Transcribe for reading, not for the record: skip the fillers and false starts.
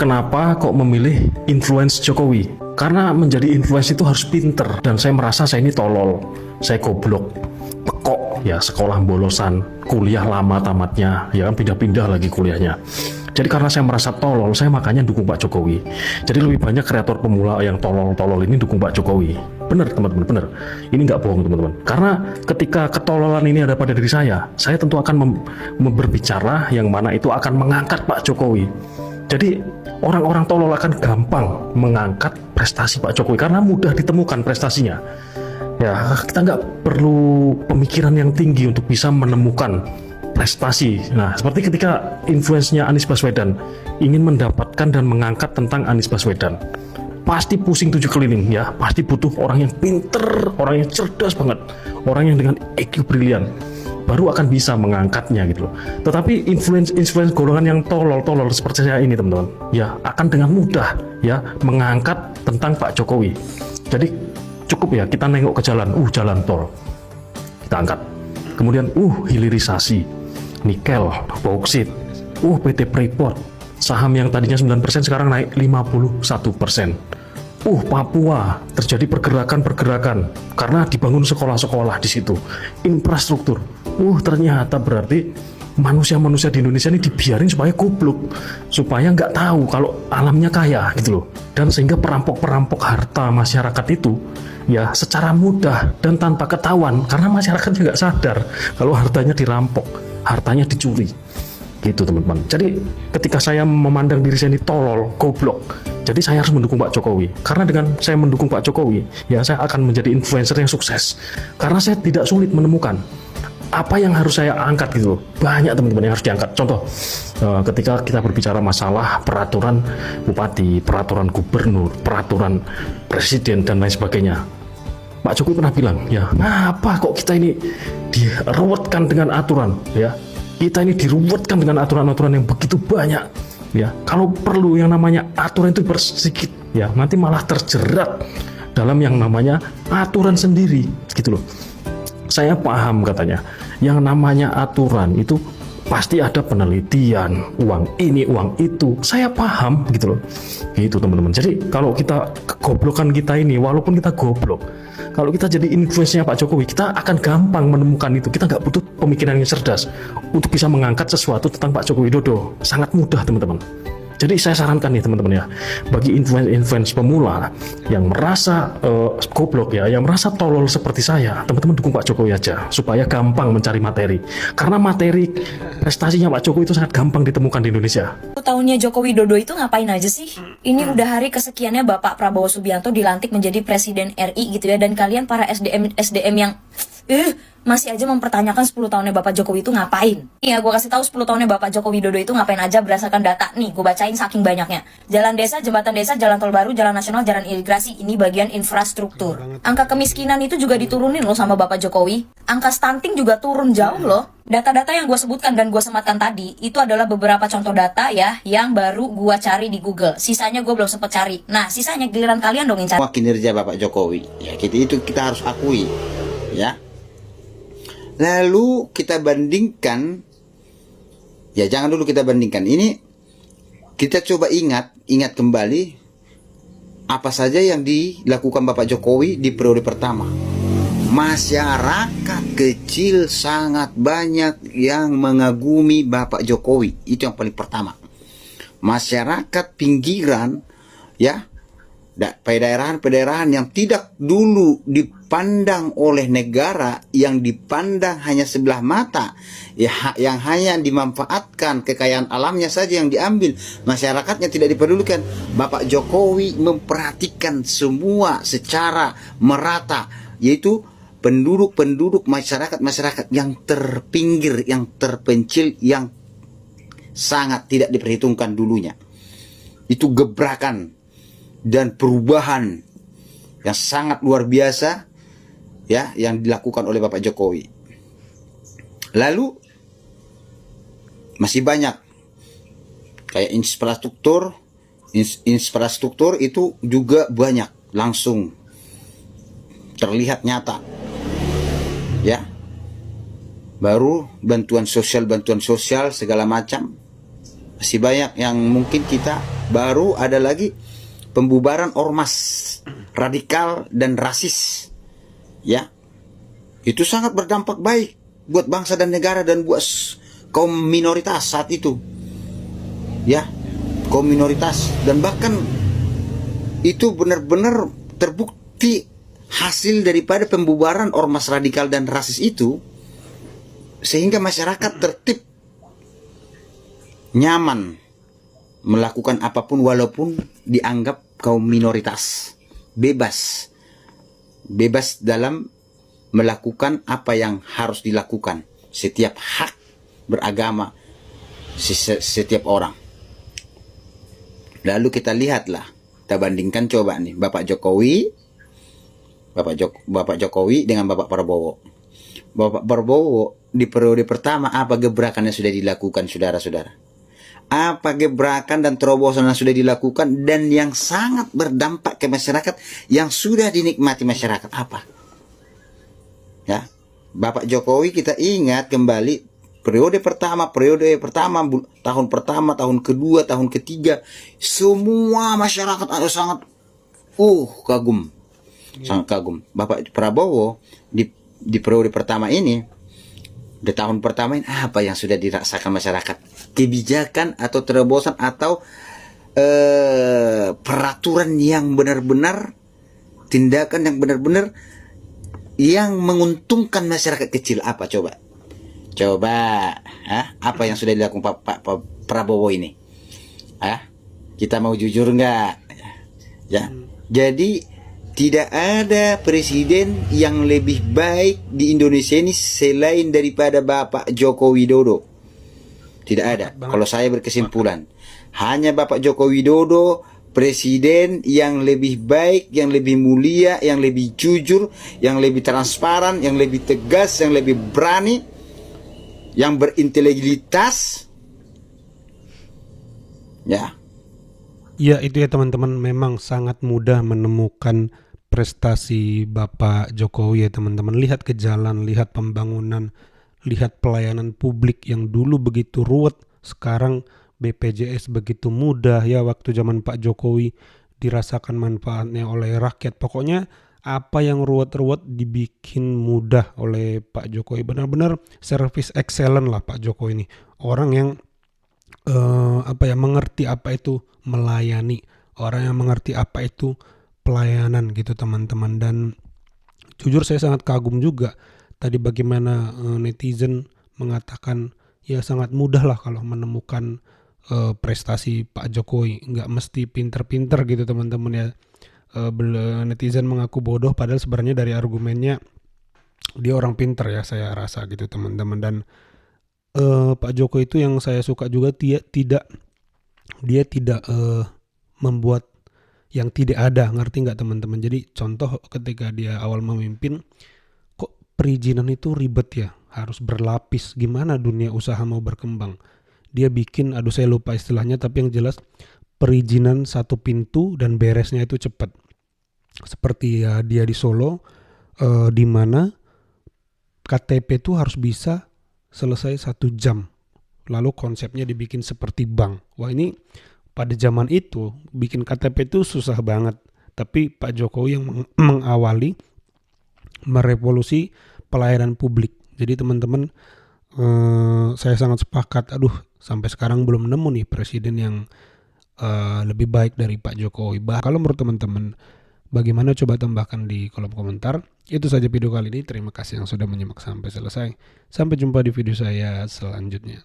Kenapa kok memilih influence Jokowi? Karena menjadi influence itu harus pinter, dan saya merasa saya ini tolol, saya goblok, pekok, ya sekolah bolosan, kuliah lama tamatnya, ya kan pindah-pindah lagi kuliahnya. Jadi karena saya merasa tolol, saya makanya dukung Pak Jokowi. Jadi lebih banyak kreator pemula yang tolol-tolol ini dukung Pak Jokowi. Bener teman-teman, bener. Ini nggak bohong teman-teman. Karena ketika ketololan ini ada pada diri saya tentu akan berbicara yang mana itu akan mengangkat Pak Jokowi. Jadi orang-orang tolol akan gampang mengangkat prestasi Pak Jokowi karena mudah ditemukan prestasinya. Ya, kita nggak perlu pemikiran yang tinggi untuk bisa menemukan prestasi. Nah, seperti ketika influence-nya Anies Baswedan ingin mendapatkan dan mengangkat tentang Anies Baswedan. Pasti pusing 7 keliling ya, pasti butuh orang yang pinter, orang yang cerdas banget, orang yang dengan IQ brilian, baru akan bisa mengangkatnya gitu loh. Tetapi influence golongan yang tolol seperti saya ini teman-teman, ya akan dengan mudah ya mengangkat tentang Pak Jokowi. Jadi cukup ya kita nengok ke jalan, jalan tol, kita angkat. Kemudian hilirisasi, nikel, bauksit, PT Freeport, saham yang tadinya 9% sekarang naik 51%. Papua terjadi pergerakan karena dibangun sekolah-sekolah di situ, infrastruktur. Ternyata berarti manusia-manusia di Indonesia ini dibiarin supaya goblok, supaya nggak tahu kalau alamnya kaya gitu loh. Dan sehingga perampok-perampok harta masyarakat itu ya secara mudah dan tanpa ketahuan, karena masyarakatnya nggak sadar kalau hartanya dirampok, hartanya dicuri. Gitu teman-teman. Jadi ketika saya memandang diri saya ini tolol, goblok, jadi saya harus mendukung Pak Jokowi. Karena dengan saya mendukung Pak Jokowi, ya saya akan menjadi influencer yang sukses. Karena saya tidak sulit menemukan apa yang harus saya angkat gitu loh. Banyak teman-teman yang harus diangkat. Contoh, ketika kita berbicara masalah peraturan bupati, peraturan gubernur, peraturan presiden dan lain sebagainya. Pak Jokowi pernah bilang, ya ngapa kok kita ini diruwetkan dengan aturan, ya. Kita ini diruwetkan dengan aturan-aturan yang begitu banyak, ya. Kalau perlu yang namanya aturan itu bersedikit, ya nanti malah terjerat dalam yang namanya aturan sendiri, gitu loh. Saya paham katanya, yang namanya aturan itu pasti ada penelitian, uang ini, uang itu. Saya paham, gitu loh. Gitu teman-teman. Jadi kalau kita kegoblokan kita ini, walaupun kita goblok, kalau kita jadi influence-nya Pak Jokowi, kita akan gampang menemukan itu. Kita nggak butuh pemikiran yang cerdas untuk bisa mengangkat sesuatu tentang Pak Joko Widodo. Sangat mudah teman-teman. Jadi saya sarankan nih teman-teman ya, bagi influence pemula yang merasa goblok ya, yang merasa tolol seperti saya, teman-teman dukung Pak Jokowi aja supaya gampang mencari materi. Karena materi prestasinya Pak Jokowi itu sangat gampang ditemukan di Indonesia. Tahunnya Joko Widodo itu ngapain aja sih? Ini udah hari kesekiannya Bapak Prabowo Subianto dilantik menjadi Presiden RI gitu ya, dan kalian para SDM yang masih aja mempertanyakan 10 tahunnya Bapak Jokowi itu ngapain. Iya, gue kasih tahu 10 tahunnya Bapak Joko Widodo itu ngapain aja berdasarkan data. Nih, gue bacain saking banyaknya. Jalan desa, jembatan desa, jalan tol baru, jalan nasional, jalan irigasi. Ini bagian infrastruktur. Angka kemiskinan itu juga diturunin loh sama Bapak Jokowi. Angka stunting juga turun jauh loh. Data-data yang gue sebutkan dan gue sematkan tadi, itu adalah beberapa contoh data ya, yang baru gue cari di Google. Sisanya gue belum sempet cari. Nah, sisanya giliran kalian dong yang cari. Kinerja Bapak Jokowi, ya kita harus akui, ya. Lalu kita bandingkan, ya jangan dulu kita bandingkan. Ini kita coba ingat kembali apa saja yang dilakukan Bapak Jokowi di periode pertama. Masyarakat kecil sangat banyak yang mengagumi Bapak Jokowi. Itu yang paling pertama. Masyarakat pinggiran, ya, pederahan-pederahan yang tidak dulu dipandang oleh negara, yang dipandang hanya sebelah mata, ya, yang hanya dimanfaatkan kekayaan alamnya saja yang diambil, masyarakatnya tidak dipedulikan. Bapak Jokowi memperhatikan semua secara merata, yaitu penduduk masyarakat yang terpinggir, yang terpencil, yang sangat tidak diperhitungkan dulunya. Itu gebrakan dan perubahan yang sangat luar biasa ya yang dilakukan oleh Bapak Jokowi. Lalu masih banyak kayak infrastruktur itu juga banyak langsung terlihat nyata ya. Baru bantuan sosial segala macam Masih banyak yang mungkin kita baru ada lagi pembubaran ormas radikal dan rasis. Ya. Itu sangat berdampak baik buat bangsa dan negara dan buat kaum minoritas saat itu. Ya, kaum minoritas, dan bahkan itu benar-benar terbukti hasil daripada pembubaran ormas radikal dan rasis itu, sehingga masyarakat tertib, nyaman melakukan apapun walaupun dianggap kaum minoritas, bebas dalam melakukan apa yang harus dilakukan, setiap hak beragama setiap orang. Lalu kita lihatlah, kita bandingkan coba nih Bapak Jokowi dengan Bapak Prabowo. Bapak Prabowo di periode pertama apa gebrakan yang sudah dilakukan, saudara-saudara? Apa gebrakan dan terobosan yang sudah dilakukan dan yang sangat berdampak ke masyarakat, yang sudah dinikmati masyarakat apa? Ya, Bapak Jokowi kita ingat kembali periode pertama, tahun pertama, tahun kedua, tahun ketiga, semua masyarakat ada sangat kagum. Sangat kagum. Bapak Prabowo di periode pertama ini, di tahun pertama ini, apa yang sudah dirasakan masyarakat? Kebijakan atau terobosan atau peraturan yang benar-benar, tindakan yang benar-benar yang menguntungkan masyarakat kecil apa coba? Apa yang sudah dilakukan Pak Prabowo ini? Kita mau jujur nggak? Ya, jadi tidak ada presiden yang lebih baik di Indonesia ini selain daripada Bapak Joko Widodo. Tidak ada. Kalau saya berkesimpulan, hanya Bapak Joko Widodo presiden yang lebih baik, yang lebih mulia, yang lebih jujur, yang lebih transparan, yang lebih tegas, yang lebih berani, yang berintegritas. Ya. Ya, itu ya teman-teman, memang sangat mudah menemukan prestasi Bapak Jokowi ya teman-teman. Lihat ke jalan, lihat pembangunan, lihat pelayanan publik yang dulu begitu ruwet, sekarang BPJS begitu mudah ya. Waktu zaman Pak Jokowi dirasakan manfaatnya oleh rakyat. Pokoknya apa yang ruwet-ruwet dibikin mudah oleh Pak Jokowi. Benar-benar service excellent lah Pak Jokowi ini. Orang yang mengerti apa itu melayani, orang yang mengerti apa itu pelayanan gitu teman-teman. Dan jujur saya sangat kagum juga tadi bagaimana netizen mengatakan ya sangat mudah lah kalau menemukan prestasi Pak Jokowi, nggak mesti pinter-pinter gitu teman-teman ya. Netizen mengaku bodoh padahal sebenarnya dari argumennya dia orang pinter ya, saya rasa gitu teman-teman. Dan Pak Jokowi itu yang saya suka juga, dia tidak membuat yang tidak ada, ngerti nggak teman-teman? Jadi contoh ketika dia awal memimpin, kok perizinan itu ribet ya, harus berlapis, gimana dunia usaha mau berkembang? Dia bikin, saya lupa istilahnya, tapi yang jelas perizinan satu pintu dan beresnya itu cepat. Seperti ya dia di Solo, di mana KTP itu harus bisa selesai 1 jam. Lalu konsepnya dibikin seperti bank. Wah, ini pada zaman itu bikin KTP itu susah banget. Tapi Pak Jokowi yang mengawali, merevolusi pelayanan publik. Jadi teman-teman, saya sangat sepakat. Sampai sekarang belum nemu nih presiden yang lebih baik dari Pak Jokowi. Kalau menurut teman-teman bagaimana, coba tambahkan di kolom komentar. Itu saja video kali ini. Terima kasih yang sudah menyimak sampai selesai. Sampai jumpa di video saya selanjutnya.